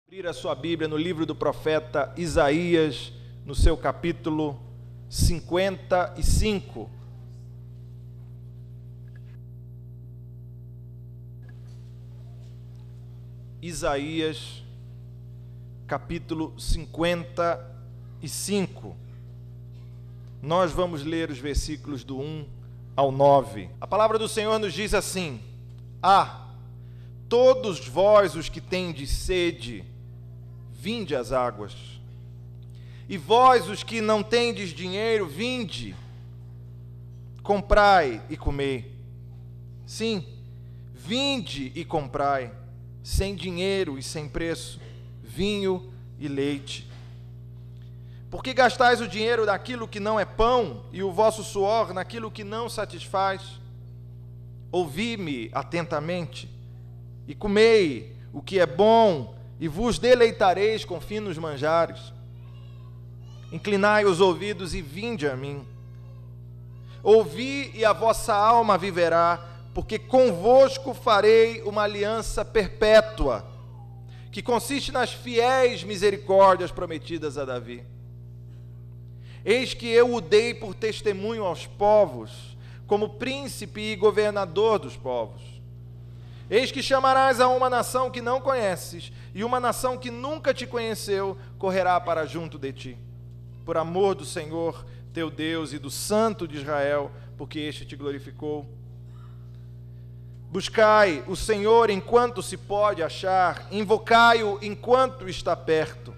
Abrir a sua Bíblia no livro do profeta Isaías, no seu capítulo 55. Isaías, capítulo 55. Nós vamos ler os versículos do 1 ao 9. A palavra do Senhor nos diz assim: todos vós os que tendes sede, vinde às águas. E vós os que não tendes dinheiro, vinde, comprai e comei. Sim, vinde e comprai, sem dinheiro e sem preço, vinho e leite. Porque gastais o dinheiro naquilo que não é pão, e o vosso suor naquilo que não satisfaz? Ouvi-me atentamente, e comei o que é bom, e vos deleitareis com finos manjares. Inclinai os ouvidos e vinde a mim. Ouvi e a vossa alma viverá, porque convosco farei uma aliança perpétua, que consiste nas fiéis misericórdias prometidas a Davi. Eis que eu o dei por testemunho aos povos, como príncipe e governador dos povos. Eis que chamarás a uma nação que não conheces, e uma nação que nunca te conheceu correrá para junto de ti, por amor do Senhor teu Deus e do Santo de Israel, porque este te glorificou. Buscai o Senhor enquanto se pode achar, invocai-o enquanto está perto.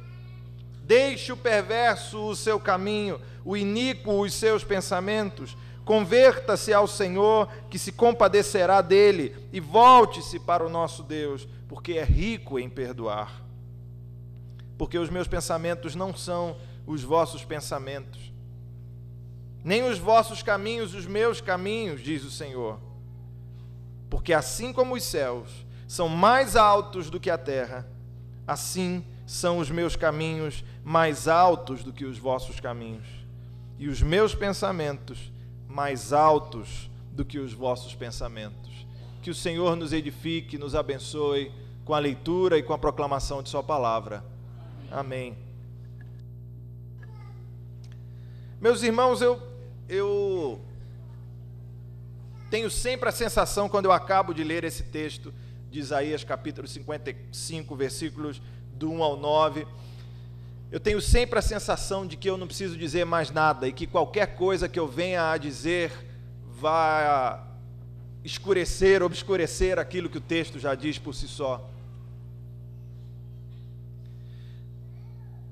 Deixe o perverso o seu caminho, o iníquo os seus pensamentos. Converta-se ao Senhor, que se compadecerá dele, e volte-se para o nosso Deus, porque é rico em perdoar. Porque os meus pensamentos não são os vossos pensamentos, nem os vossos caminhos os meus caminhos, diz o Senhor. Porque assim como os céus são mais altos do que a terra, assim são os meus caminhos mais altos do que os vossos caminhos, e os meus pensamentos mais altos do que os vossos pensamentos. Que o Senhor nos edifique, nos abençoe com a leitura e com a proclamação de sua palavra. Amém. Meus irmãos, eu tenho sempre a sensação, quando eu acabo de ler esse texto de Isaías capítulo 55, versículos do 1 ao 9, eu tenho sempre a sensação de que eu não preciso dizer mais nada e que qualquer coisa que eu venha a dizer vai obscurecer aquilo que o texto já diz por si só.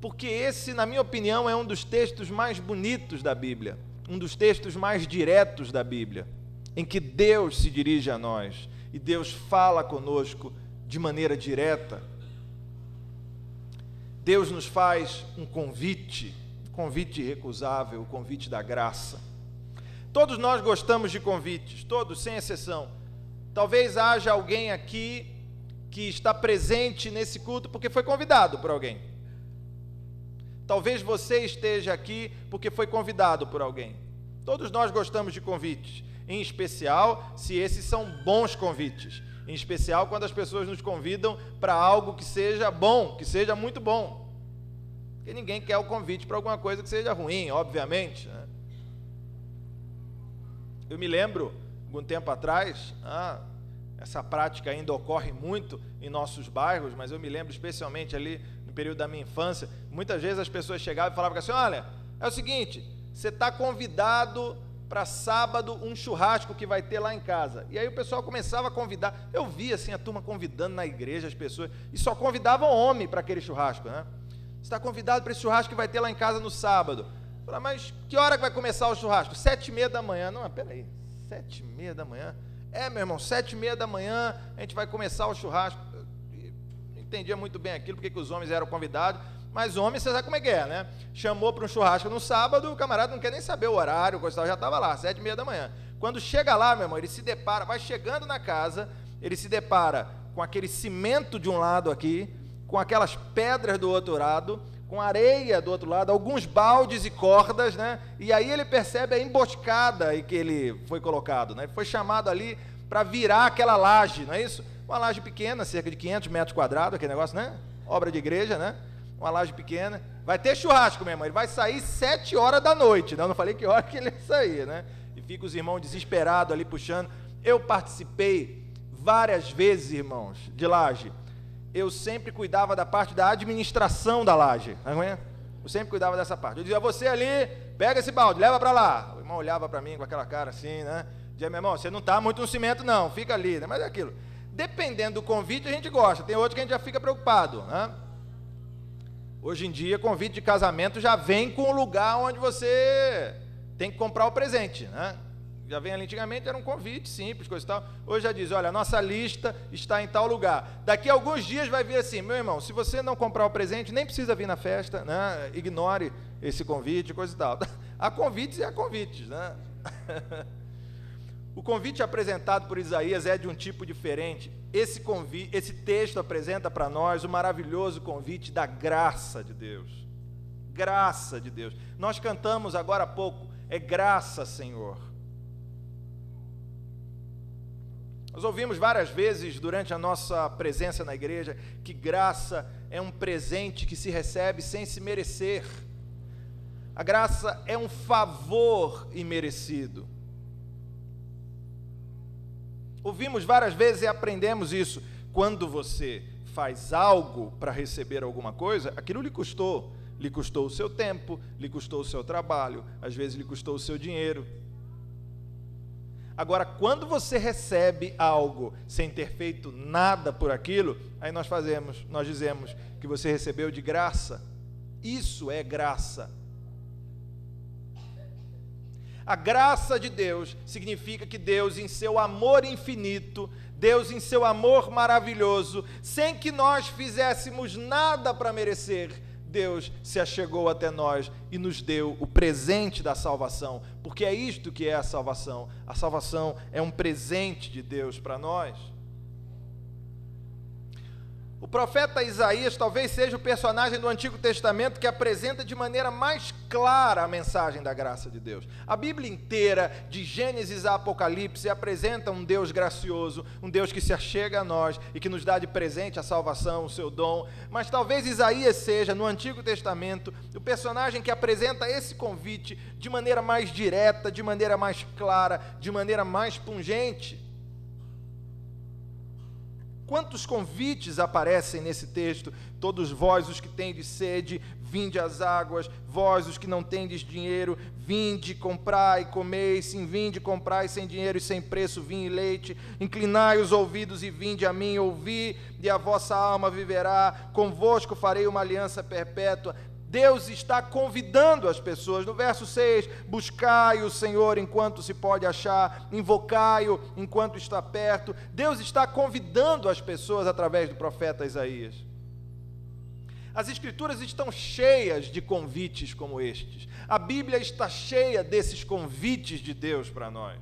Porque esse, na minha opinião, é um dos textos mais bonitos da Bíblia, um dos textos mais diretos da Bíblia, em que Deus se dirige a nós e Deus fala conosco de maneira direta. Deus nos faz um convite irrecusável, o convite da graça. Todos nós gostamos de convites, todos, sem exceção. Talvez haja alguém aqui que está presente nesse culto porque foi convidado por alguém. Talvez você esteja aqui porque foi convidado por alguém. Todos nós gostamos de convites, em especial se esses são bons convites. Em especial quando as pessoas nos convidam para algo que seja bom, que seja muito bom. Porque ninguém quer o convite para alguma coisa que seja ruim, obviamente, né? Eu me lembro, algum tempo atrás, essa prática ainda ocorre muito em nossos bairros, mas eu me lembro especialmente ali no período da minha infância, muitas vezes as pessoas chegavam e falavam assim: olha, é o seguinte, você está convidado para sábado um churrasco que vai ter lá em casa. E aí o pessoal começava a convidar. Eu via assim a turma convidando na igreja as pessoas, e só convidavam homem para aquele churrasco, né? Você está convidado para esse churrasco que vai ter lá em casa no sábado. Eu falei: mas que hora que vai começar o churrasco? 7h30 da manhã. Não, peraí, 7h30 da manhã? É, meu irmão, 7h30 da manhã a gente vai começar o churrasco. Eu não entendia muito bem aquilo, porque que os homens eram convidados. Mas homem, você sabe como é que é, né? Chamou para um churrasco no sábado, o camarada não quer nem saber o horário, o já estava lá, 7h30 da manhã. Quando chega lá, meu irmão, ele se depara, vai chegando na casa, ele se depara com aquele cimento de um lado aqui, com aquelas pedras do outro lado, com areia do outro lado, alguns baldes e cordas, né? E aí ele percebe a emboscada em que ele foi colocado, né? Ele foi chamado ali para virar aquela laje, não é isso? Uma laje pequena, cerca de 500 metros quadrados, aquele negócio, né? obra de igreja, né? Uma laje pequena. Vai ter churrasco, meu irmão. Ele vai sair 7 horas da noite, né? Eu não falei que hora que ele ia sair, né? E fica os irmãos desesperados ali puxando. Eu participei várias vezes, irmãos, de laje. Eu sempre cuidava da parte da administração da laje. Eu sempre cuidava dessa parte. Eu dizia, você ali, pega esse balde, leva para lá. O irmão olhava para mim com aquela cara assim, né? Dizia, meu irmão, você não está muito no cimento não, fica ali, né? Mas é aquilo. Dependendo do convite, a gente gosta. Tem outro que a gente já fica preocupado, né? Hoje em dia, convite de casamento já vem com o lugar onde você tem que comprar o presente, né? Já vem ali, antigamente era um convite simples, coisa e tal. Hoje já diz, olha, a nossa lista está em tal lugar. Daqui a alguns dias vai vir assim, meu irmão, se você não comprar o presente, nem precisa vir na festa, né? Ignore esse convite, coisa e tal. Há convites e há convites, né? O convite apresentado por Isaías é de um tipo diferente. Esse texto apresenta para nós o maravilhoso convite da graça de Deus. Graça de Deus. Nós cantamos agora há pouco, é graça, Senhor. Nós ouvimos várias vezes durante a nossa presença na igreja que graça é um presente que se recebe sem se merecer. A graça é um favor imerecido. Ouvimos várias vezes e aprendemos isso. Quando você faz algo para receber alguma coisa, aquilo lhe custou o seu tempo, lhe custou o seu trabalho, às vezes lhe custou o seu dinheiro. Agora, quando você recebe algo sem ter feito nada por aquilo, aí nós dizemos que você recebeu de graça. Isso é graça. A graça de Deus significa que Deus, em seu amor infinito, Deus, em seu amor maravilhoso, sem que nós fizéssemos nada para merecer, Deus se achegou até nós e nos deu o presente da salvação, porque é isto que é a salvação. A salvação é um presente de Deus para nós. O profeta Isaías talvez seja o personagem do Antigo Testamento que apresenta de maneira mais clara a mensagem da graça de Deus. A Bíblia inteira, de Gênesis a Apocalipse, apresenta um Deus gracioso, um Deus que se achega a nós e que nos dá de presente a salvação, o seu dom. Mas talvez Isaías seja, no Antigo Testamento, o personagem que apresenta esse convite de maneira mais direta, de maneira mais clara, de maneira mais pungente. Quantos convites aparecem nesse texto? Todos vós os que tendes sede, vinde às águas, vós os que não tendes dinheiro, vinde, comprai, comei, sim, vinde, comprai sem dinheiro e sem preço vinho e leite, inclinai os ouvidos e vinde a mim, ouvi, e a vossa alma viverá, convosco farei uma aliança perpétua. Deus está convidando as pessoas, no verso 6, buscai o Senhor enquanto se pode achar, invocai-o enquanto está perto. Deus está convidando as pessoas através do profeta Isaías. As Escrituras estão cheias de convites como estes. A Bíblia está cheia desses convites de Deus para nós.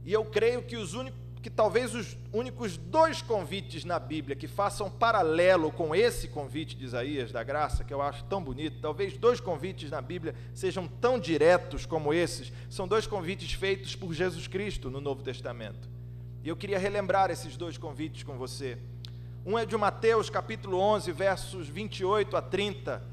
E eu creio que talvez os únicos 2 convites na Bíblia que façam paralelo com esse convite de Isaías, da graça, que eu acho tão bonito, talvez 2 convites na Bíblia sejam tão diretos como esses, são 2 convites feitos por Jesus Cristo no Novo Testamento. E eu queria relembrar esses 2 convites com você. Um é de Mateus, capítulo 11, versos 28 a 30.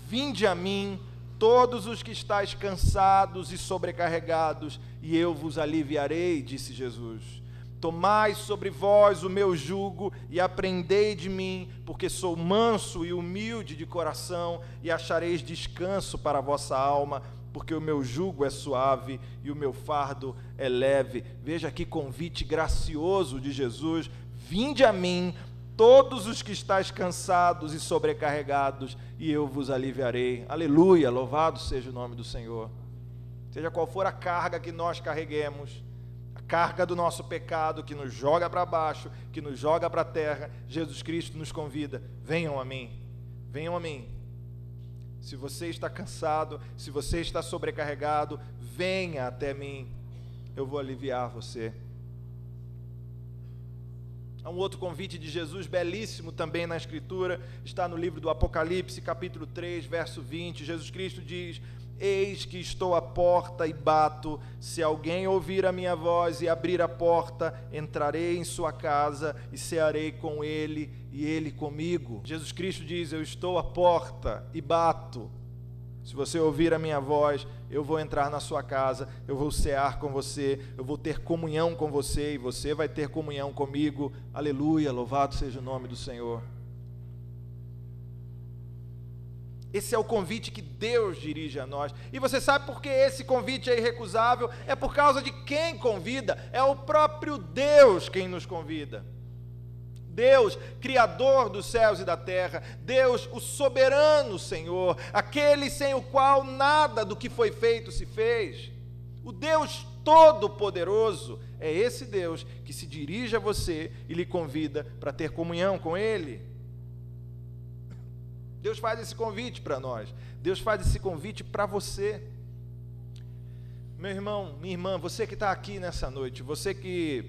Vinde a mim, todos os que estáis cansados e sobrecarregados, e eu vos aliviarei, disse Jesus. Tomai sobre vós o meu jugo e aprendei de mim, porque sou manso e humilde de coração, e achareis descanso para a vossa alma, porque o meu jugo é suave e o meu fardo é leve. Veja que convite gracioso de Jesus. Vinde a mim, todos os que estáis cansados e sobrecarregados, e eu vos aliviarei. Aleluia, louvado seja o nome do Senhor. Seja qual for a carga que nós carreguemos, carga do nosso pecado que nos joga para baixo, que nos joga para a terra, Jesus Cristo nos convida, venham a mim, venham a mim. Se você está cansado, se você está sobrecarregado, venha até mim, eu vou aliviar você. Há um outro convite de Jesus belíssimo também na Escritura, está no livro do Apocalipse, capítulo 3, verso 20, Jesus Cristo diz: Eis que estou à porta e bato. Se alguém ouvir a minha voz e abrir a porta, entrarei em sua casa e cearei com ele e ele comigo. Jesus Cristo diz: eu estou à porta e bato. Se você ouvir a minha voz, eu vou entrar na sua casa, eu vou cear com você, eu vou ter comunhão com você e você vai ter comunhão comigo. Aleluia, louvado seja o nome do Senhor. Esse é o convite que Deus dirige a nós. E você sabe por que esse convite é irrecusável? É por causa de quem convida. É o próprio Deus quem nos convida. Deus, Criador dos céus e da terra. Deus, o soberano Senhor. Aquele sem o qual nada do que foi feito se fez. O Deus Todo-Poderoso. É esse Deus que se dirige a você e lhe convida para ter comunhão com Ele. Deus faz esse convite para nós. Deus faz esse convite para você. Meu irmão, minha irmã, você que está aqui nessa noite, você que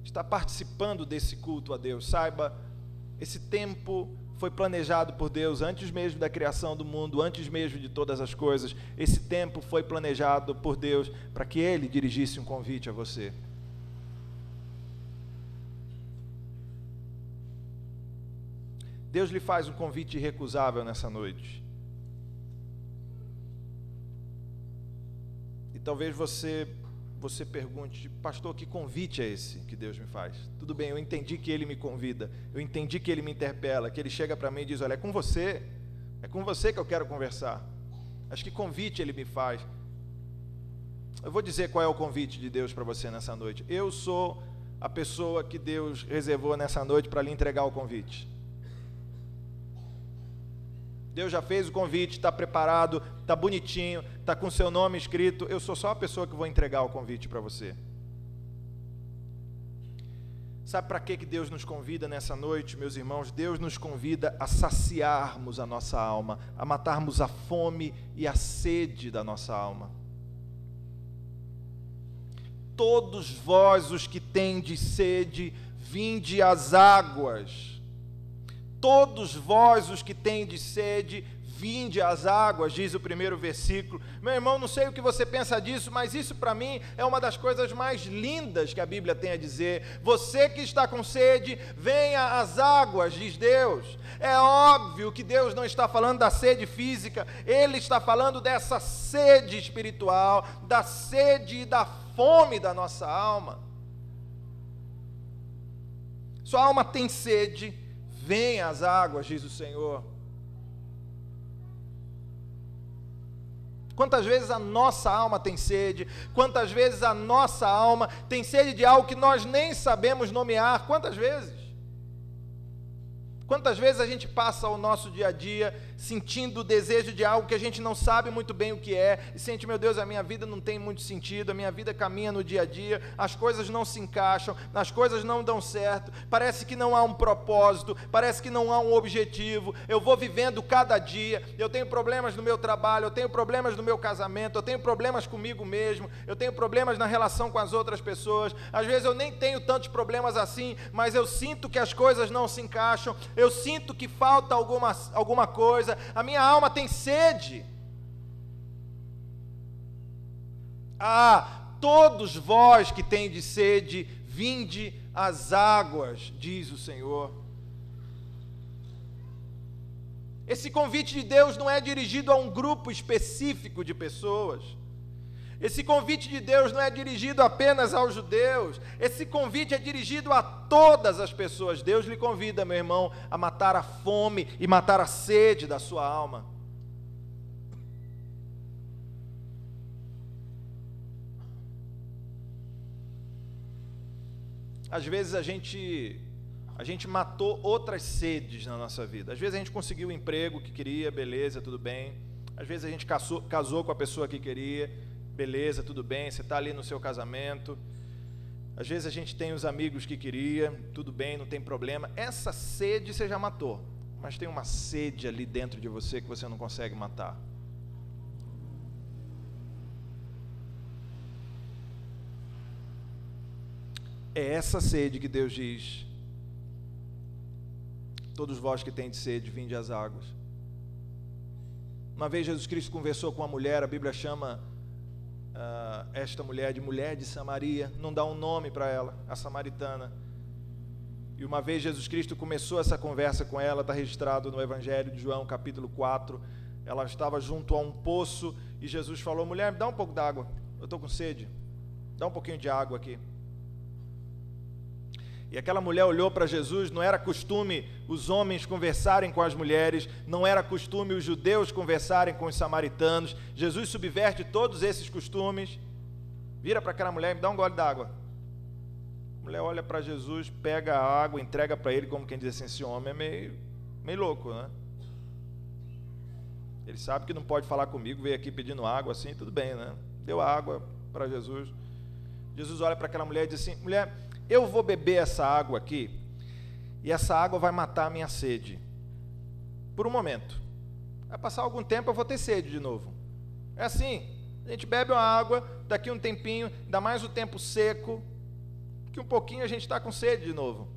está participando desse culto a Deus, saiba, esse tempo foi planejado por Deus antes mesmo da criação do mundo, antes mesmo de todas as coisas. Esse tempo foi planejado por Deus para que Ele dirigisse um convite a você. Deus lhe faz um convite irrecusável nessa noite. E talvez você pergunte: pastor, que convite é esse que Deus me faz? Tudo bem, eu entendi que Ele me convida, eu entendi que Ele me interpela, que Ele chega para mim e diz: olha, é com você que eu quero conversar. Mas que convite Ele me faz? Eu vou dizer qual é o convite de Deus para você nessa noite. Eu sou a pessoa que Deus reservou nessa noite para lhe entregar o convite. Deus já fez o convite, está preparado, está bonitinho, está com seu nome escrito. Eu sou só a pessoa que vou entregar o convite para você. Sabe para que Deus nos convida nessa noite, meus irmãos? Deus nos convida a saciarmos a nossa alma, a matarmos a fome e a sede da nossa alma. Todos vós os que tendes sede, vinde às águas. Todos vós os que tendes sede, vinde às águas, diz o primeiro versículo. Meu irmão, não sei o que você pensa disso, mas isso para mim é uma das coisas mais lindas que a Bíblia tem a dizer. Você que está com sede, venha às águas, diz Deus. É óbvio que Deus não está falando da sede física, Ele está falando dessa sede espiritual, da sede e da fome da nossa alma. Sua alma tem sede, venha às águas, diz o Senhor. Quantas vezes a nossa alma tem sede, quantas vezes a nossa alma tem sede de algo que nós nem sabemos nomear, quantas vezes? Quantas vezes a gente passa o nosso dia a dia sentindo o desejo de algo que a gente não sabe muito bem o que é, e sente: meu Deus, a minha vida não tem muito sentido, a minha vida caminha no dia a dia, as coisas não se encaixam, as coisas não dão certo, parece que não há um propósito, parece que não há um objetivo, eu vou vivendo cada dia, eu tenho problemas no meu trabalho, eu tenho problemas no meu casamento, eu tenho problemas comigo mesmo, eu tenho problemas na relação com as outras pessoas, às vezes eu nem tenho tantos problemas assim, mas eu sinto que as coisas não se encaixam, eu sinto que falta alguma coisa, a minha alma tem sede. Todos vós que tendes sede, vinde às águas, diz o Senhor. Esse convite de Deus não é dirigido a um grupo específico de pessoas. Esse convite de Deus não é dirigido apenas aos judeus. Esse convite é dirigido a todas as pessoas. Deus lhe convida, meu irmão, a matar a fome e matar a sede da sua alma. Às vezes a gente matou outras sedes na nossa vida. Às vezes a gente conseguiu o emprego que queria, beleza, tudo bem. Às vezes a gente casou com a pessoa que queria, beleza, tudo bem, você está ali no seu casamento. Às vezes a gente tem os amigos que queria, tudo bem, não tem problema. Essa sede você já matou, mas tem uma sede ali dentro de você que você não consegue matar. É essa sede que Deus diz: todos vós que tendes sede, vinde às águas. Uma vez Jesus Cristo conversou com uma mulher, a Bíblia chama esta mulher de Samaria, não dá um nome para ela, a samaritana. E uma vez Jesus Cristo começou essa conversa com ela, está registrado no Evangelho de João, capítulo 4, ela estava junto a um poço, e Jesus falou: mulher, me dá um pouco d'água, eu estou com sede, dá um pouquinho de água aqui. E aquela mulher olhou para Jesus. Não era costume os homens conversarem com as mulheres, não era costume os judeus conversarem com os samaritanos. Jesus subverte todos esses costumes, vira para aquela mulher e me dá um gole d'água. A mulher olha para Jesus, pega a água, entrega para ele, como quem diz assim: esse homem é meio louco, né? Ele sabe que não pode falar comigo, veio aqui pedindo água assim, tudo bem, né? Deu a água para Jesus. Jesus olha para aquela mulher e diz assim: mulher, eu vou beber essa água aqui, e essa água vai matar a minha sede, por um momento. Vai passar algum tempo, eu vou ter sede de novo. É assim, a gente bebe uma água, daqui um tempinho, ainda mais o tempo seco, que um pouquinho a gente está com sede de novo.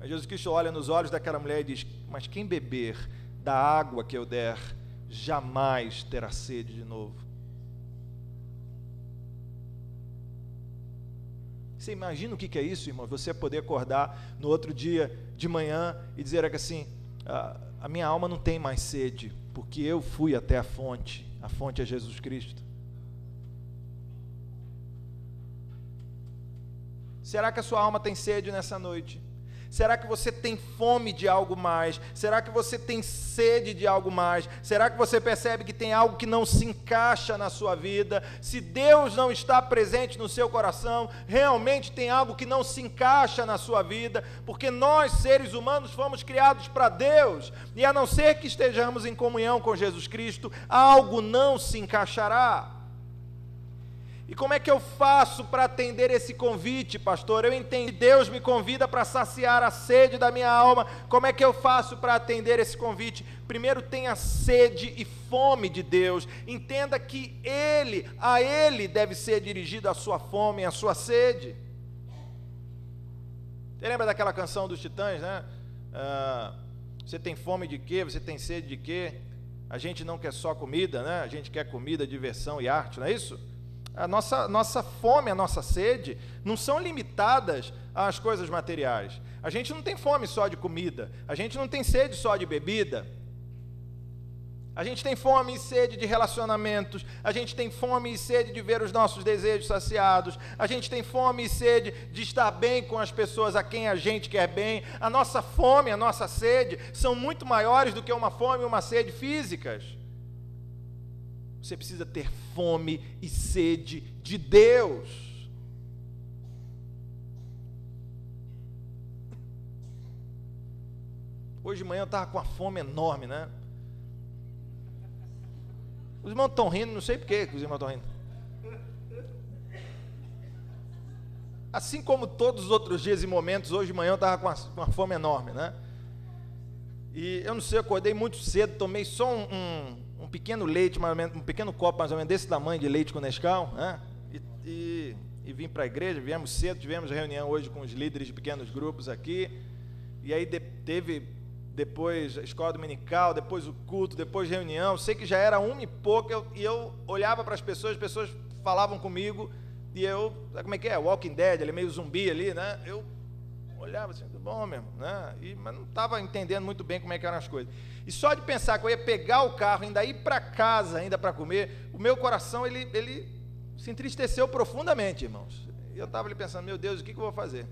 Aí Jesus Cristo olha nos olhos daquela mulher e diz: mas quem beber da água que eu der, jamais terá sede de novo. Você imagina o que é isso, irmão? Você poder acordar no outro dia de manhã e dizer assim: a minha alma não tem mais sede, porque eu fui até a fonte é Jesus Cristo. Será que a sua alma tem sede nessa noite? Será que você tem fome de algo mais? Será que você tem sede de algo mais? Será que você percebe que tem algo que não se encaixa na sua vida? Se Deus não está presente no seu coração, realmente tem algo que não se encaixa na sua vida, porque nós, seres humanos, fomos criados para Deus, e a não ser que estejamos em comunhão com Jesus Cristo, algo não se encaixará. E como é que eu faço para atender esse convite, pastor? Eu entendi, Deus me convida para saciar a sede da minha alma. Como é que eu faço para atender esse convite? Primeiro, tenha sede e fome de Deus. Entenda que a Ele deve ser dirigida a sua fome e a sua sede. Você lembra daquela canção dos Titãs, né? Você tem fome de quê? Você tem sede de quê? A gente não quer só comida, né? A gente quer comida, diversão e arte, não é isso? A nossa fome, a nossa sede não são limitadas às coisas materiais. A gente não tem fome só de comida, a gente não tem sede só de bebida. A gente tem fome e sede de relacionamentos, a gente tem fome e sede de ver os nossos desejos saciados, a gente tem fome e sede de estar bem com as pessoas a quem a gente quer bem. A nossa fome, a nossa sede são muito maiores do que uma fome e uma sede físicas. Você precisa ter fome e sede de Deus. Hoje de manhã eu estava com uma fome enorme, né? Os irmãos estão rindo, não sei por que os irmãos estão rindo. Assim como todos os outros dias e momentos, hoje de manhã eu estava com uma fome enorme, né? E eu não sei, eu acordei muito cedo, tomei só um pequeno leite, mais ou menos, um pequeno copo mais ou menos desse tamanho de leite com Nescau, né? E vim para a igreja, viemos cedo, tivemos reunião hoje com os líderes de pequenos grupos aqui, e aí teve depois a escola dominical, depois o culto, depois reunião. Sei que já era 1 e pouco, e eu olhava para as pessoas falavam comigo, e eu, sabe como é que é? Walking Dead, ele é meio zumbi ali, né? Eu olhava assim, tudo bom mesmo, né? Mas não estava entendendo muito bem como é que eram as coisas. E só de pensar que eu ia pegar o carro, ainda ir para casa, ainda para comer, o meu coração, ele se entristeceu profundamente, irmãos. E eu estava ali pensando, meu Deus, o que eu vou fazer?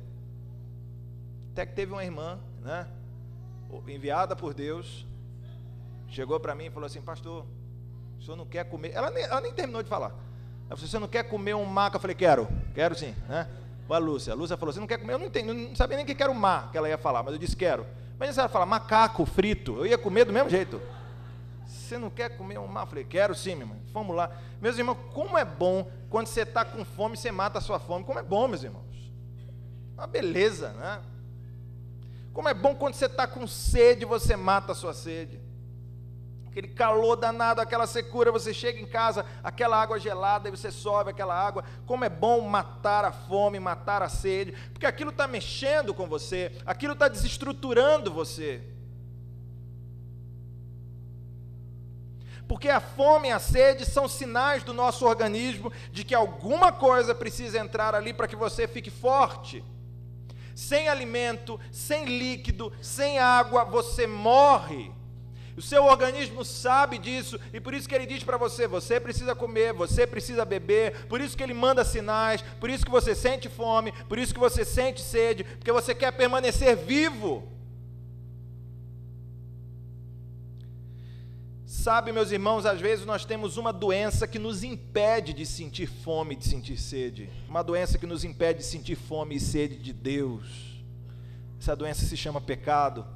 Até que teve uma irmã, né, enviada por Deus, chegou para mim e falou assim: pastor, o senhor não quer comer? Ela nem terminou de falar. Ela falou: você não quer comer um maco? Eu falei: quero sim, né? A Lúcia falou: você não quer comer? Eu não sabia nem o que era o mar que ela ia falar, mas eu disse: quero. Mas ela fala macaco frito, eu ia comer do mesmo jeito. Você não quer comer um mar? Eu falei: quero sim, meu irmão. Vamos lá. Meus irmãos, como é bom quando você está com fome, você mata a sua fome. Como é bom, meus irmãos. Uma beleza, né? Como é bom quando você está com sede, você mata a sua sede. Aquele calor danado, aquela secura, você chega em casa, aquela água gelada, e você sobe aquela água. Como é bom matar a fome, matar a sede, porque aquilo está mexendo com você, aquilo está desestruturando você. Porque a fome e a sede são sinais do nosso organismo de que alguma coisa precisa entrar ali para que você fique forte. Sem alimento, sem líquido, sem água, você morre. O seu organismo sabe disso, e por isso que ele diz para você, você precisa comer, você precisa beber, por isso que ele manda sinais, por isso que você sente fome, por isso que você sente sede, porque você quer permanecer vivo. Sabe, meus irmãos, às vezes nós temos uma doença que nos impede de sentir fome, de sentir sede. Uma doença que nos impede de sentir fome e sede de Deus. Essa doença se chama pecado.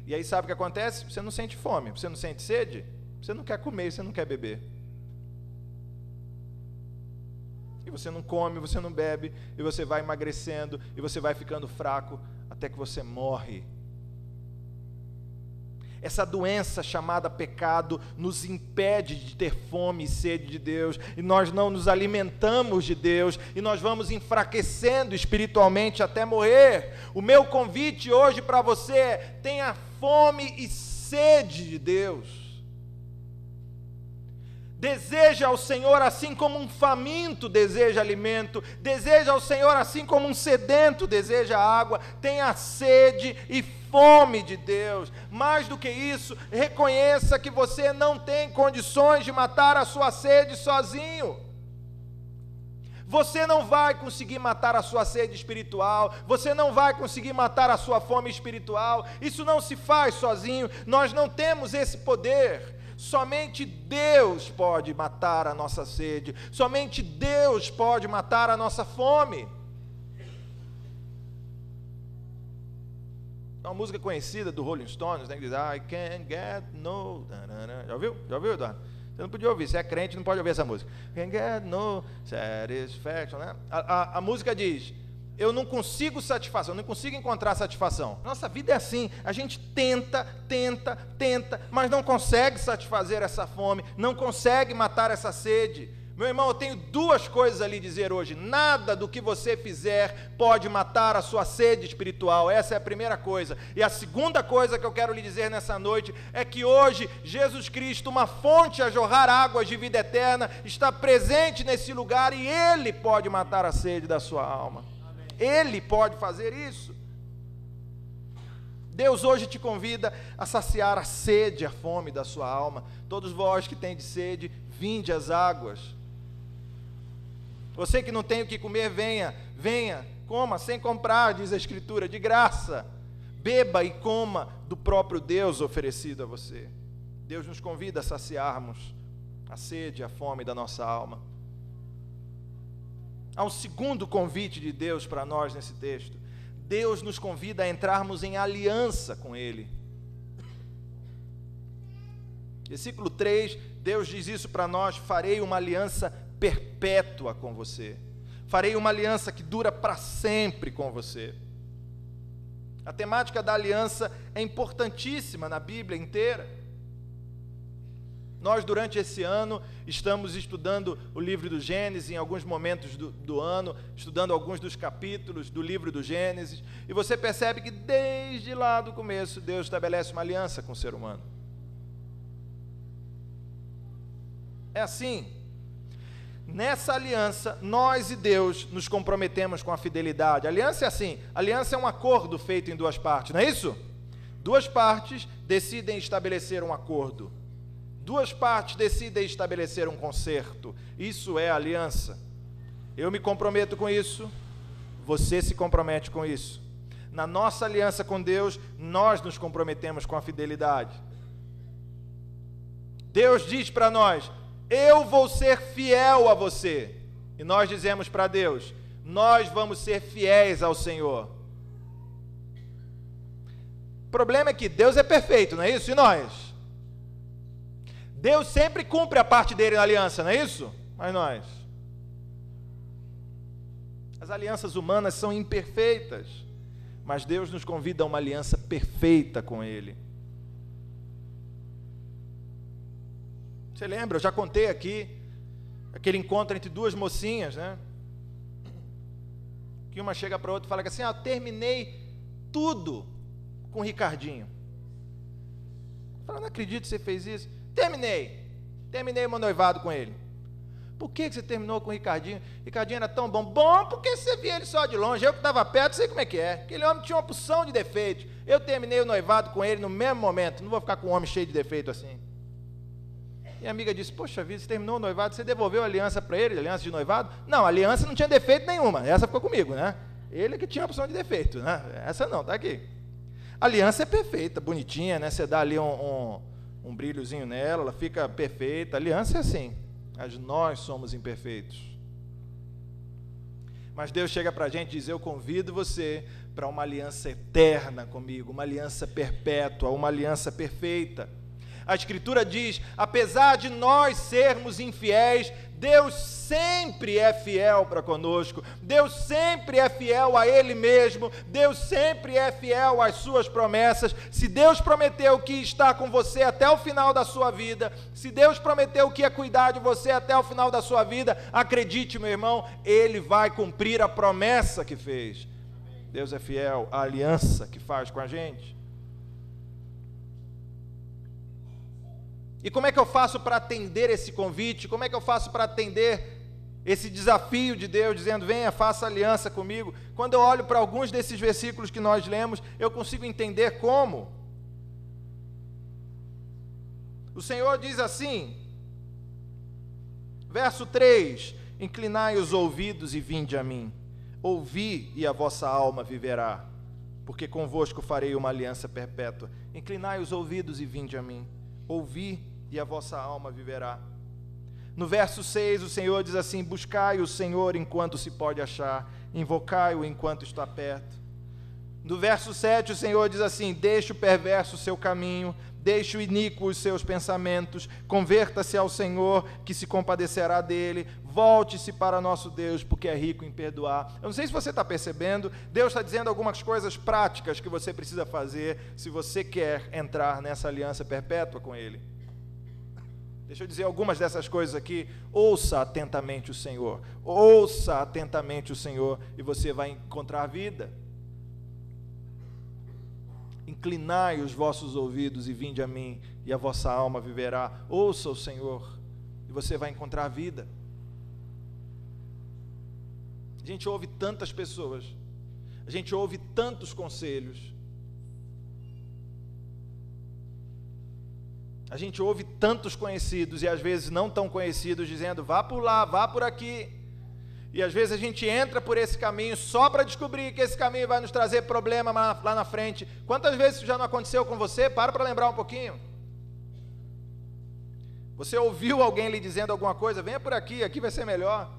E aí sabe o que acontece? Você não sente fome, você não sente sede, você não quer comer, você não quer beber. E você não come, você não bebe, e você vai emagrecendo, e você vai ficando fraco, até que você morre. Essa doença chamada pecado nos impede de ter fome e sede de Deus, e nós não nos alimentamos de Deus, e nós vamos enfraquecendo espiritualmente até morrer. O meu convite hoje para você é: tenha fome e sede de Deus. Deseja ao Senhor assim como um faminto deseja alimento, deseja ao Senhor assim como um sedento deseja água. Tenha sede e fome de Deus. Mais do que isso, reconheça que você não tem condições de matar a sua sede sozinho. Você não vai conseguir matar a sua sede espiritual, você não vai conseguir matar a sua fome espiritual. Isso não se faz sozinho, nós não temos esse poder. Somente Deus pode matar a nossa sede, somente Deus pode matar a nossa fome. É uma música conhecida do Rolling Stones, né, que diz, I can't get no... Já ouviu? Já ouviu, Eduardo? Você não podia ouvir, se é crente não pode ouvir essa música. Can't get no satisfaction, né? A música diz, eu não consigo satisfação, eu não consigo encontrar satisfação. Nossa vida é assim, a gente tenta, mas não consegue satisfazer essa fome, não consegue matar essa sede. Meu irmão, eu tenho duas coisas a lhe dizer hoje. Nada do que você fizer pode matar a sua sede espiritual. Essa é a primeira coisa. E a segunda coisa que eu quero lhe dizer nessa noite é que hoje Jesus Cristo, uma fonte a jorrar águas de vida eterna, está presente nesse lugar e Ele pode matar a sede da sua alma. Amém. Ele pode fazer isso. Deus hoje te convida a saciar a sede, a fome da sua alma. Todos vós que tendes sede, vinde às águas. Você que não tem o que comer, venha, coma sem comprar, diz a Escritura, de graça. Beba e coma do próprio Deus oferecido a você. Deus nos convida a saciarmos a sede, a fome da nossa alma. Há um segundo convite de Deus para nós nesse texto. Deus nos convida a entrarmos em aliança com Ele. Versículo 3, Deus diz isso para nós: farei uma aliança perpétua com você, farei uma aliança que dura para sempre com você. A temática da aliança é importantíssima na Bíblia inteira. Nós, durante esse ano, estamos estudando o livro do Gênesis, em alguns momentos do ano, estudando alguns dos capítulos do livro do Gênesis, e você percebe que desde lá do começo, Deus estabelece uma aliança com o ser humano. É assim. Nessa aliança, nós e Deus nos comprometemos com a fidelidade. A aliança é assim, a aliança é um acordo feito em duas partes, não é isso? Duas partes decidem estabelecer um acordo. Duas partes decidem estabelecer um concerto. Isso é aliança. Eu me comprometo com isso, você se compromete com isso. Na nossa aliança com Deus, nós nos comprometemos com a fidelidade. Deus diz para nós: eu vou ser fiel a você. E nós dizemos para Deus: nós vamos ser fiéis ao Senhor. O problema é que Deus é perfeito, não é isso? E nós? Deus sempre cumpre a parte dele na aliança, não é isso? Mas nós? As alianças humanas são imperfeitas, mas Deus nos convida a uma aliança perfeita com Ele. Você lembra, eu já contei aqui, aquele encontro entre duas mocinhas, né? Que uma chega para a outra e fala assim: eu terminei tudo com o Ricardinho. Fala, não acredito que você fez isso. Terminei o meu noivado com ele. Por que você terminou com o Ricardinho? Ricardinho era tão bom. Bom, porque você via ele só de longe. Eu que estava perto, sei como é que é. Aquele homem tinha uma porção de defeitos. Eu terminei o noivado com ele no mesmo momento. Não vou ficar com um homem cheio de defeito assim. Minha amiga disse, poxa vida, você terminou o noivado, você devolveu a aliança para ele, aliança de noivado? Não, a aliança não tinha defeito nenhuma, essa ficou comigo, né? Ele que tinha a opção de defeito, né? Essa não, tá aqui. A aliança é perfeita, bonitinha, né? Você dá ali um brilhozinho nela, ela fica perfeita. A aliança é assim, mas nós somos imperfeitos. Mas Deus chega para a gente e diz, eu convido você para uma aliança eterna comigo, uma aliança perpétua, uma aliança perfeita. A Escritura diz, apesar de nós sermos infiéis, Deus sempre é fiel para conosco, Deus sempre é fiel a Ele mesmo, Deus sempre é fiel às suas promessas. Se Deus prometeu que está com você até o final da sua vida, se Deus prometeu que ia cuidar de você até o final da sua vida, acredite, meu irmão, Ele vai cumprir a promessa que fez. Deus é fiel à aliança que faz com a gente. E como é que eu faço para atender esse convite? Como é que eu faço para atender esse desafio de Deus, dizendo, venha, faça aliança comigo? Quando eu olho para alguns desses versículos que nós lemos, eu consigo entender como. O Senhor diz assim, verso 3, inclinai os ouvidos e vinde a mim, ouvi e a vossa alma viverá, porque convosco farei uma aliança perpétua. Inclinai os ouvidos e vinde a mim, ouvi e a vossa alma viverá. No verso 6 o Senhor diz assim, buscai o Senhor enquanto se pode achar, invocai-o enquanto está perto. No verso 7 o Senhor diz assim, deixe o perverso o seu caminho, deixe o iníquo os seus pensamentos, converta-se ao Senhor, que se compadecerá dele, volte-se para nosso Deus, porque é rico em perdoar. Eu não sei se você está percebendo, Deus está dizendo algumas coisas práticas que você precisa fazer, se você quer entrar nessa aliança perpétua com Ele. Deixa eu dizer algumas dessas coisas aqui. Ouça atentamente o Senhor, ouça atentamente o Senhor, e você vai encontrar vida. Inclinai os vossos ouvidos e vinde a mim, e a vossa alma viverá. Ouça o Senhor, e você vai encontrar vida. A gente ouve tantas pessoas, a gente ouve tantos conselhos, a gente ouve tantos conhecidos e às vezes não tão conhecidos dizendo, vá por lá, vá por aqui. E às vezes a gente entra por esse caminho só para descobrir que esse caminho vai nos trazer problema lá na frente. Quantas vezes isso já não aconteceu com você? Para lembrar um pouquinho. Você ouviu alguém lhe dizendo alguma coisa? Venha por aqui, aqui vai ser melhor.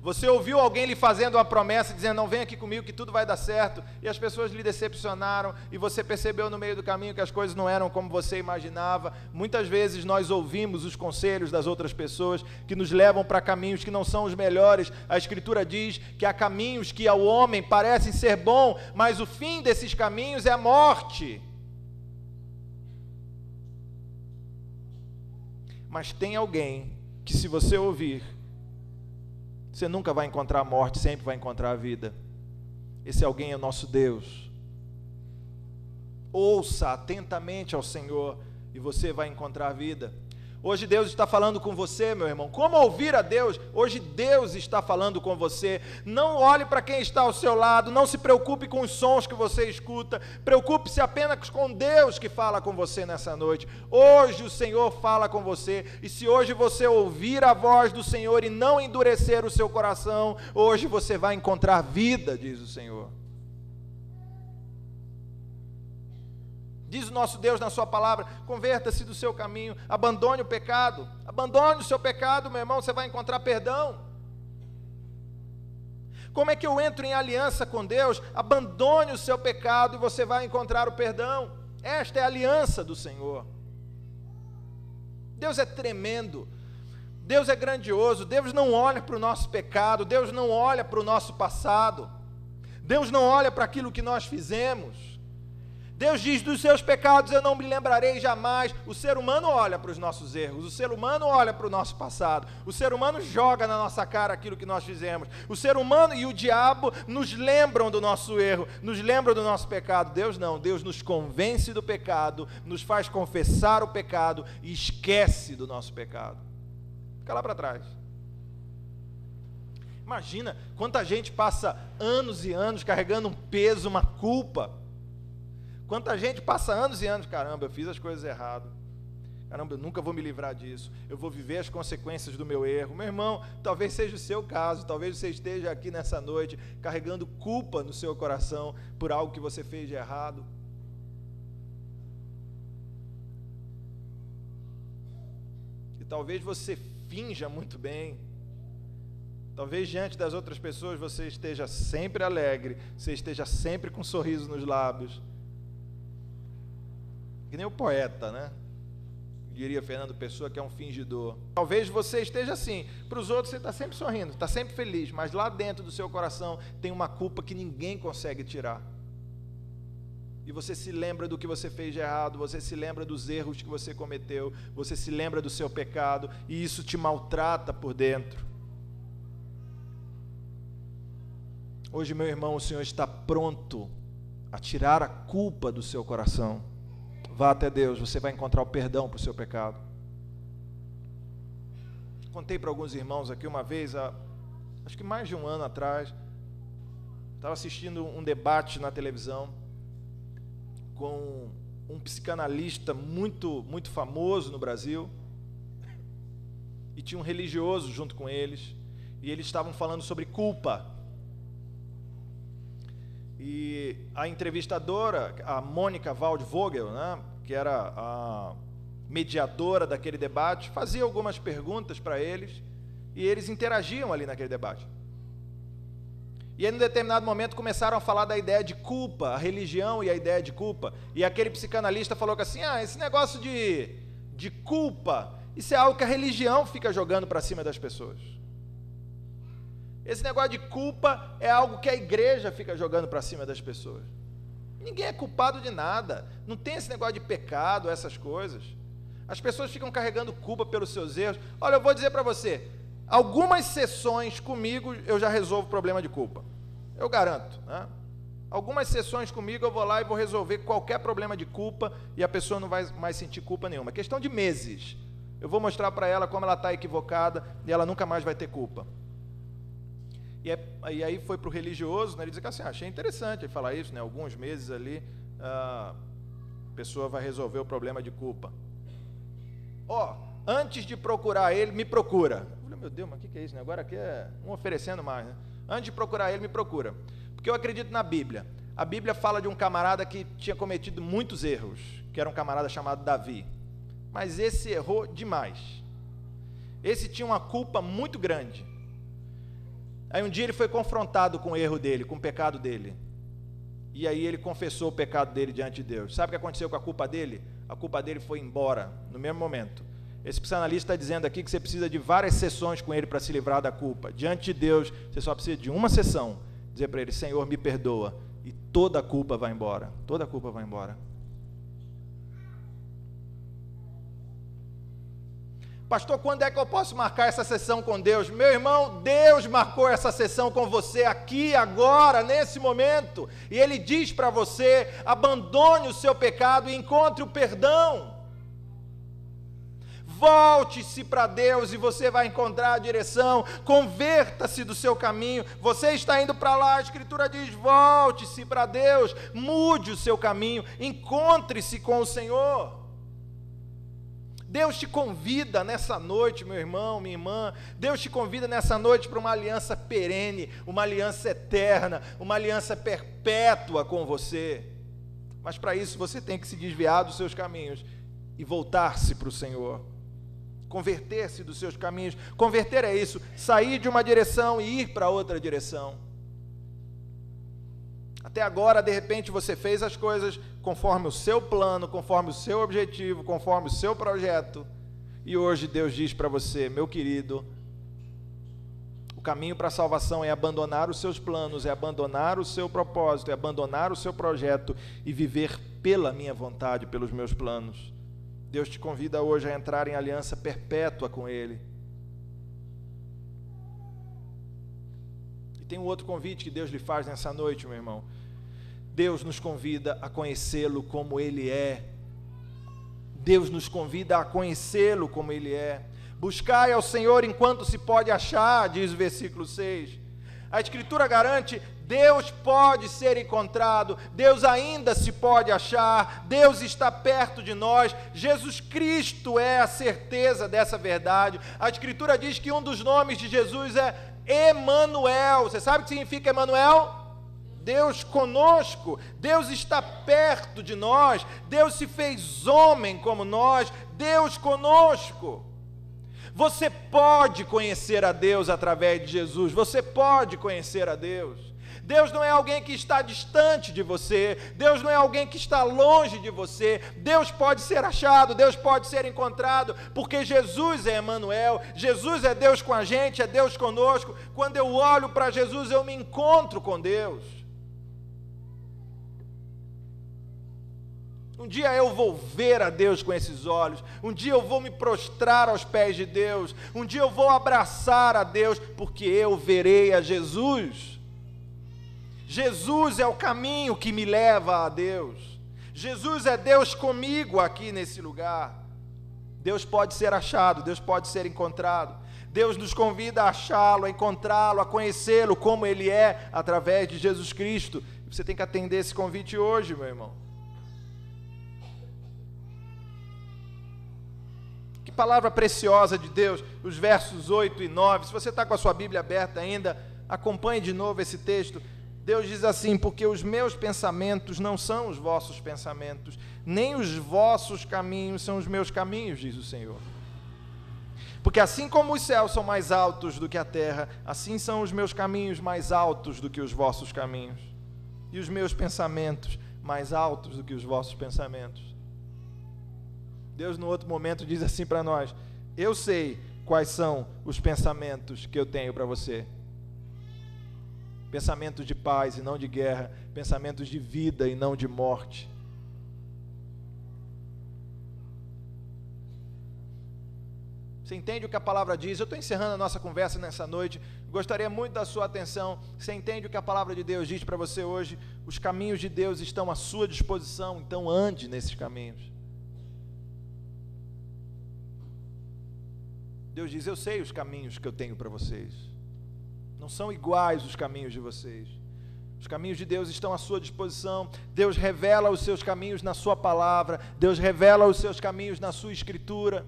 Você ouviu alguém lhe fazendo uma promessa, dizendo, não, vem aqui comigo que tudo vai dar certo, e as pessoas lhe decepcionaram, e você percebeu no meio do caminho que as coisas não eram como você imaginava. Muitas vezes nós ouvimos os conselhos das outras pessoas, que nos levam para caminhos que não são os melhores. A Escritura diz que há caminhos que ao homem parecem ser bons, mas o fim desses caminhos é a morte. Mas tem alguém que, se você ouvir, você nunca vai encontrar a morte, sempre vai encontrar a vida. Esse alguém é o nosso Deus. Ouça atentamente ao Senhor e você vai encontrar a vida. Hoje Deus está falando com você, meu irmão. Como ouvir a Deus? Hoje Deus está falando com você. Não olhe para quem está ao seu lado, não se preocupe com os sons que você escuta, preocupe-se apenas com Deus que fala com você nessa noite. Hoje o Senhor fala com você, e se hoje você ouvir a voz do Senhor e não endurecer o seu coração, hoje você vai encontrar vida, diz o Senhor. Diz o nosso Deus na sua palavra, converta-se do seu caminho, abandone o pecado, abandone o seu pecado, meu irmão, você vai encontrar perdão. Como é que eu entro em aliança com Deus? Abandone o seu pecado e você vai encontrar o perdão. Esta é a aliança do Senhor. Deus é tremendo, Deus é grandioso, Deus não olha para o nosso pecado, Deus não olha para o nosso passado, Deus não olha para aquilo que nós fizemos. Deus diz, dos seus pecados eu não me lembrarei jamais. O ser humano olha para os nossos erros, o ser humano olha para o nosso passado, o ser humano joga na nossa cara aquilo que nós fizemos, o ser humano e o diabo nos lembram do nosso erro, nos lembram do nosso pecado. Deus não, Deus nos convence do pecado, nos faz confessar o pecado e esquece do nosso pecado. Fica lá para trás. Imagina quanta gente passa anos e anos carregando um peso, uma culpa. Quanta gente passa anos e anos, caramba, eu fiz as coisas erradas, caramba, eu nunca vou me livrar disso, eu vou viver as consequências do meu erro. Meu irmão, talvez seja o seu caso, talvez você esteja aqui nessa noite carregando culpa no seu coração por algo que você fez de errado. E talvez você finja muito bem, talvez diante das outras pessoas você esteja sempre alegre, você esteja sempre com um sorriso nos lábios, que nem o poeta, né? Diria Fernando Pessoa, que é um fingidor. Talvez você esteja assim, para os outros você está sempre sorrindo, está sempre feliz, mas lá dentro do seu coração tem uma culpa que ninguém consegue tirar. E você se lembra do que você fez de errado, você se lembra dos erros que você cometeu, você se lembra do seu pecado, e isso te maltrata por dentro. Hoje, meu irmão, o Senhor está pronto a tirar a culpa do seu coração. Vá até Deus, você vai encontrar o perdão para o seu pecado. Contei para alguns irmãos aqui uma vez, acho que mais de um ano atrás, estava assistindo um debate na televisão com um psicanalista muito famoso no Brasil, e tinha um religioso junto com eles, e eles estavam falando sobre culpa. E a entrevistadora, a Mônica Waldvogel, né, que era a mediadora daquele debate, fazia algumas perguntas para eles, e eles interagiam ali naquele debate. E aí, em determinado momento, começaram a falar da ideia de culpa, a religião e a ideia de culpa. E aquele psicanalista falou que assim, esse negócio de culpa, isso é algo que a religião fica jogando para cima das pessoas. Esse negócio de culpa é algo que a igreja fica jogando para cima das pessoas. Ninguém é culpado de nada. Não tem esse negócio de pecado, essas coisas. As pessoas ficam carregando culpa pelos seus erros. Olha, eu vou dizer para você, algumas sessões comigo eu já resolvo o problema de culpa. Eu garanto, né? Algumas sessões comigo eu vou lá e vou resolver qualquer problema de culpa e a pessoa não vai mais sentir culpa nenhuma. É questão de meses. Eu vou mostrar para ela como ela está equivocada e ela nunca mais vai ter culpa. E aí foi para o religioso, né, ele disse que assim, achei interessante ele falar isso, né, alguns meses ali, a pessoa vai resolver o problema de culpa. Antes de procurar ele, me procura. Eu falei, meu Deus, mas o que é isso? Né? Agora aqui é um oferecendo mais. Né? Antes de procurar ele, me procura. Porque eu acredito na Bíblia. A Bíblia fala de um camarada que tinha cometido muitos erros, que era um camarada chamado Davi. Mas esse errou demais. Esse tinha uma culpa muito grande. Aí um dia ele foi confrontado com o erro dele, com o pecado dele. E aí ele confessou o pecado dele diante de Deus. Sabe o que aconteceu com a culpa dele? A culpa dele foi embora, no mesmo momento. Esse psicanalista está dizendo aqui que você precisa de várias sessões com ele para se livrar da culpa. Diante de Deus, você só precisa de uma sessão. Dizer para ele, Senhor, me perdoa. E toda a culpa vai embora. Toda a culpa vai embora. Pastor, quando é que eu posso marcar essa sessão com Deus? Meu irmão, Deus marcou essa sessão com você aqui, agora, nesse momento. E Ele diz para você, abandone o seu pecado e encontre o perdão. Volte-se para Deus e você vai encontrar a direção. Converta-se do seu caminho. Você está indo para lá, a Escritura diz, volte-se para Deus, mude o seu caminho, encontre-se com o Senhor. Deus te convida nessa noite, meu irmão, minha irmã, Deus te convida nessa noite para uma aliança perene, uma aliança eterna, uma aliança perpétua com você. Mas para isso você tem que se desviar dos seus caminhos e voltar-se para o Senhor. Converter-se dos seus caminhos. Converter é isso, sair de uma direção e ir para outra direção. Até agora, de repente, você fez as coisas conforme o seu plano, conforme o seu objetivo, conforme o seu projeto. E hoje Deus diz para você, meu querido, o caminho para a salvação é abandonar os seus planos, é abandonar o seu propósito, é abandonar o seu projeto e viver pela minha vontade, pelos meus planos. Deus te convida hoje a entrar em aliança perpétua com Ele. E tem um outro convite que Deus lhe faz nessa noite, meu irmão. Deus nos convida a conhecê-lo como Ele é. Deus nos convida a conhecê-lo como Ele é. Buscai ao Senhor enquanto se pode achar, diz o versículo 6. A Escritura garante, Deus pode ser encontrado, Deus ainda se pode achar, Deus está perto de nós, Jesus Cristo é a certeza dessa verdade. A Escritura diz que um dos nomes de Jesus é Emanuel. Você sabe o que significa Emanuel? Deus conosco. Deus está perto de nós, Deus se fez homem como nós, Deus conosco. Você pode conhecer a Deus através de Jesus, você pode conhecer a Deus. Deus não é alguém que está distante de você, Deus não é alguém que está longe de você. Deus pode ser achado, Deus pode ser encontrado, porque Jesus é Emanuel, Jesus é Deus com a gente, é Deus conosco. Quando eu olho para Jesus, eu me encontro com Deus. Um dia eu vou ver a Deus com esses olhos, um dia eu vou me prostrar aos pés de Deus, um dia eu vou abraçar a Deus, porque eu verei a Jesus. Jesus é o caminho que me leva a Deus. Jesus é Deus comigo aqui nesse lugar. Deus pode ser achado, Deus pode ser encontrado. Deus nos convida a achá-lo, a encontrá-lo, a conhecê-lo como Ele é, através de Jesus Cristo. Você tem que atender esse convite hoje, meu irmão. Que palavra preciosa de Deus, os versos 8 e 9. Se você está com a sua Bíblia aberta ainda, acompanhe de novo esse texto. Deus diz assim: porque os meus pensamentos não são os vossos pensamentos, nem os vossos caminhos são os meus caminhos, diz o Senhor. Porque assim como os céus são mais altos do que a terra, assim são os meus caminhos mais altos do que os vossos caminhos, e os meus pensamentos mais altos do que os vossos pensamentos. Deus, no outro momento, diz assim para nós: eu sei quais são os pensamentos que eu tenho para você. Pensamentos de paz e não de guerra, pensamentos de vida e não de morte. Você entende o que a palavra diz? Eu estou encerrando a nossa conversa nessa noite, gostaria muito da sua atenção. Você entende o que a palavra de Deus diz para você hoje? Os caminhos de Deus estão à sua disposição, então ande nesses caminhos. Deus diz: eu sei os caminhos que eu tenho para vocês. Não são iguais os caminhos de vocês. Os caminhos de Deus estão à sua disposição. Deus revela os seus caminhos na sua palavra. Deus revela os seus caminhos na sua escritura.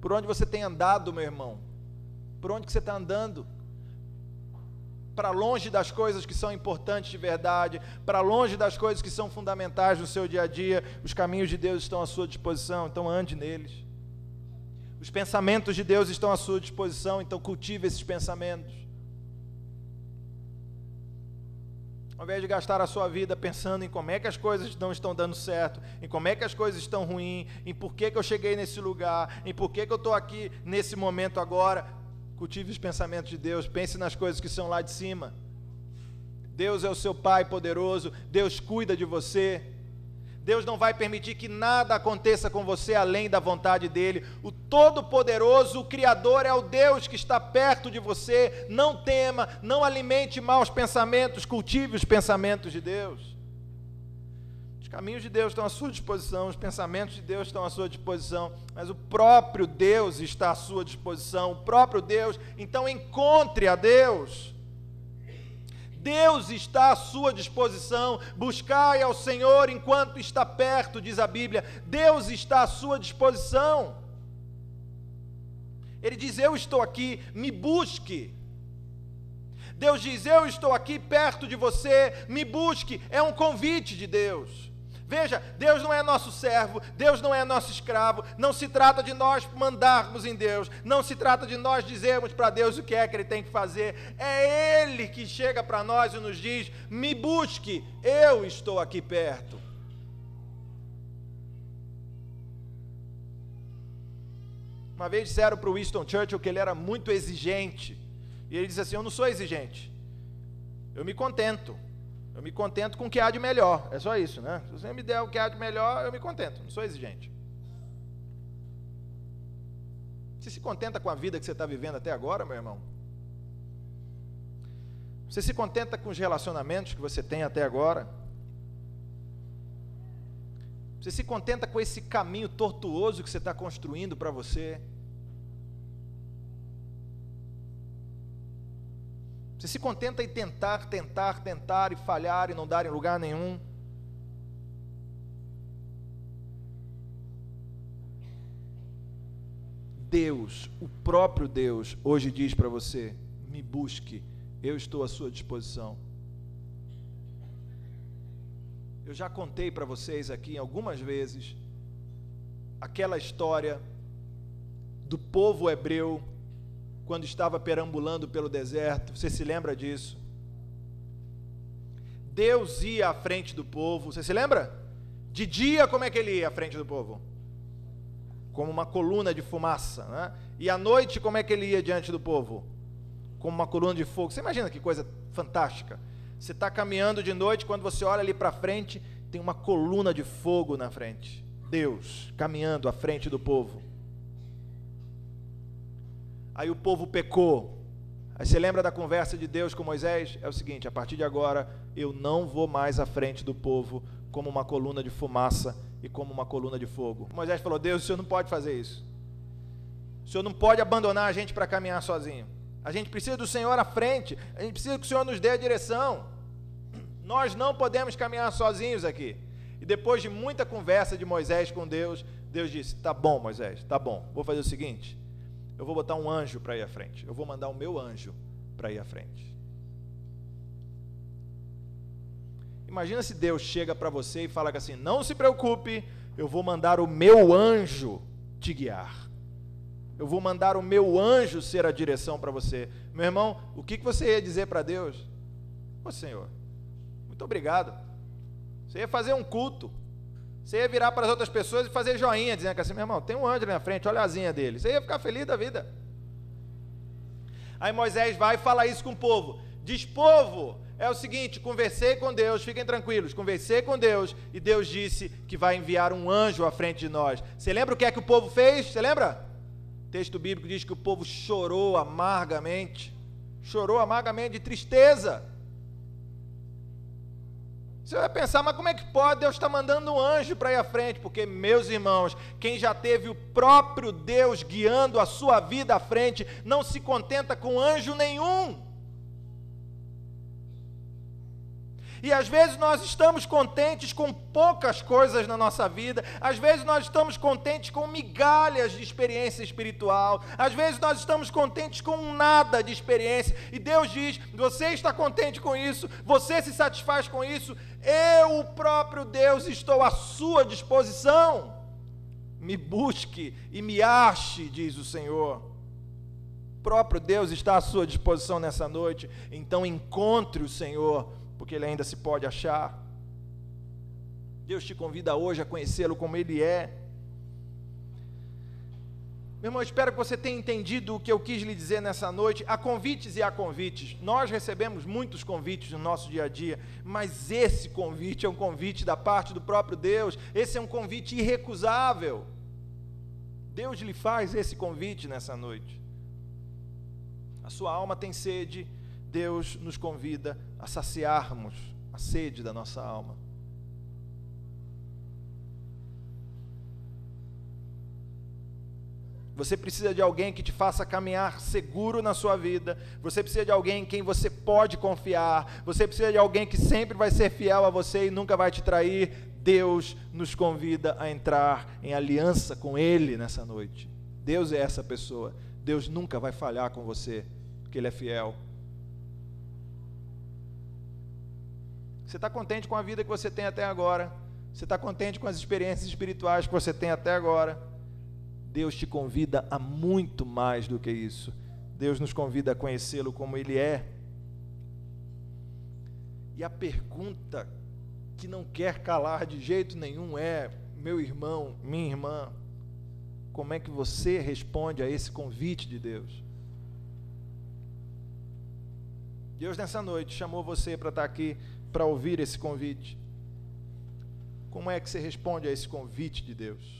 Por onde você tem andado, meu irmão? Por onde que você está andando? Para longe das coisas que são importantes de verdade, para longe das coisas que são fundamentais no seu dia a dia. Os caminhos de Deus estão à sua disposição, então ande neles. Os pensamentos de Deus estão à sua disposição, então cultive esses pensamentos. Ao invés de gastar a sua vida pensando em como é que as coisas não estão dando certo, em como é que as coisas estão ruins, em por que eu cheguei nesse lugar, em por que eu estou aqui nesse momento agora, cultive os pensamentos de Deus, pense nas coisas que são lá de cima. Deus é o seu Pai poderoso, Deus cuida de você. Deus não vai permitir que nada aconteça com você além da vontade dEle. O Todo-Poderoso, o Criador, é o Deus que está perto de você. Não tema, não alimente maus pensamentos, cultive os pensamentos de Deus. Os caminhos de Deus estão à sua disposição, os pensamentos de Deus estão à sua disposição, mas o próprio Deus está à sua disposição, o próprio Deus. Então encontre a Deus. Deus está à sua disposição. Buscai ao Senhor enquanto está perto, diz a Bíblia. Deus está à sua disposição. Ele diz: eu estou aqui, me busque. Deus diz: eu estou aqui perto de você, me busque. É um convite de Deus. Veja, Deus não é nosso servo, Deus não é nosso escravo. Não se trata de nós mandarmos em Deus, não se trata de nós dizermos para Deus o que é que Ele tem que fazer. É Ele que chega para nós e nos diz: me busque, eu estou aqui perto. Uma vez disseram para o Winston Churchill que ele era muito exigente. E ele disse assim: eu não sou exigente. Eu me contento. Eu me contento com o que há de melhor. É só isso, né? Se você me der o que há de melhor, eu me contento. Não sou exigente. Você se contenta com a vida que você está vivendo até agora, meu irmão? Você se contenta com os relacionamentos que você tem até agora? Você se contenta com esse caminho tortuoso que você está construindo para você? Você se contenta em tentar e falhar e não dar em lugar nenhum? Deus, o próprio Deus, hoje diz para você: me busque, eu estou à sua disposição. Eu já contei para vocês aqui algumas vezes aquela história do povo hebreu quando estava perambulando pelo deserto. Você se lembra disso? Deus ia à frente do povo. Você se lembra? De dia, como é que ele ia à frente do povo? Como uma coluna de fumaça, né? E à noite, como é que ele ia diante do povo? Como uma coluna de fogo. Você imagina que coisa fantástica? Você está caminhando de noite, quando você olha ali para frente, tem uma coluna de fogo na frente. Deus caminhando à frente do povo. Aí o povo pecou. Aí você lembra da conversa de Deus com Moisés? É o seguinte: a partir de agora, eu não vou mais à frente do povo como uma coluna de fumaça e como uma coluna de fogo. Moisés falou: Deus, o Senhor não pode fazer isso. O Senhor não pode abandonar a gente para caminhar sozinho. A gente precisa do Senhor à frente. A gente precisa que o Senhor nos dê a direção. Nós não podemos caminhar sozinhos aqui. E depois de muita conversa de Moisés com Deus, Deus disse: tá bom, Moisés, tá bom, vou fazer o seguinte, eu vou botar um anjo para ir à frente. Eu vou mandar o meu anjo para ir à frente. Imagina se Deus chega para você e fala assim: não se preocupe, eu vou mandar o meu anjo te guiar. Eu vou mandar o meu anjo ser a direção para você. Meu irmão, o que você ia dizer para Deus? Ô Senhor, muito obrigado. Você ia fazer um culto. Você ia virar para as outras pessoas e fazer joinha, dizendo assim: meu irmão, tem um anjo ali na frente, olha a asinha dele. Você ia ficar feliz da vida. Aí Moisés vai e fala isso com o povo. Diz: povo, é o seguinte, conversei com Deus, fiquem tranquilos, conversei com Deus, e Deus disse que vai enviar um anjo à frente de nós. Você lembra o que é que o povo fez? Você lembra? O texto bíblico diz que o povo chorou amargamente de tristeza. Você vai pensar: mas como é que pode? Deus está mandando um anjo para ir à frente. Porque, meus irmãos, quem já teve o próprio Deus guiando a sua vida à frente, não se contenta com anjo nenhum. E às vezes nós estamos contentes com poucas coisas na nossa vida, às vezes nós estamos contentes com migalhas de experiência espiritual, às vezes nós estamos contentes com nada de experiência, e Deus diz: você está contente com isso, você se satisfaz com isso, eu, o próprio Deus, estou à sua disposição, me busque e me ache, diz o Senhor. O próprio Deus está à sua disposição nessa noite, então encontre o Senhor, porque Ele ainda se pode achar. Deus te convida hoje a conhecê-lo como Ele é. Meu irmão, espero que você tenha entendido o que eu quis lhe dizer nessa noite. Há convites e há convites. Nós recebemos muitos convites no nosso dia a dia, mas esse convite é um convite da parte do próprio Deus. Esse é um convite irrecusável. Deus lhe faz esse convite nessa noite. A sua alma tem sede. Deus nos convida a saciarmos a sede da nossa alma. Você precisa de alguém que te faça caminhar seguro na sua vida. Você precisa de alguém em quem você pode confiar. Você precisa de alguém que sempre vai ser fiel a você e nunca vai te trair. Deus nos convida a entrar em aliança com Ele nessa noite. Deus é essa pessoa. Deus nunca vai falhar com você, porque Ele é fiel. Você está contente com a vida que você tem até agora? Você está contente com as experiências espirituais que você tem até agora? Deus te convida a muito mais do que isso. Deus nos convida a conhecê-lo como Ele é. E a pergunta que não quer calar de jeito nenhum é: meu irmão, minha irmã, Como é que você responde a esse convite de Deus? Deus nessa noite chamou você para estar aqui, para ouvir esse convite. Como é que você responde a esse convite de Deus?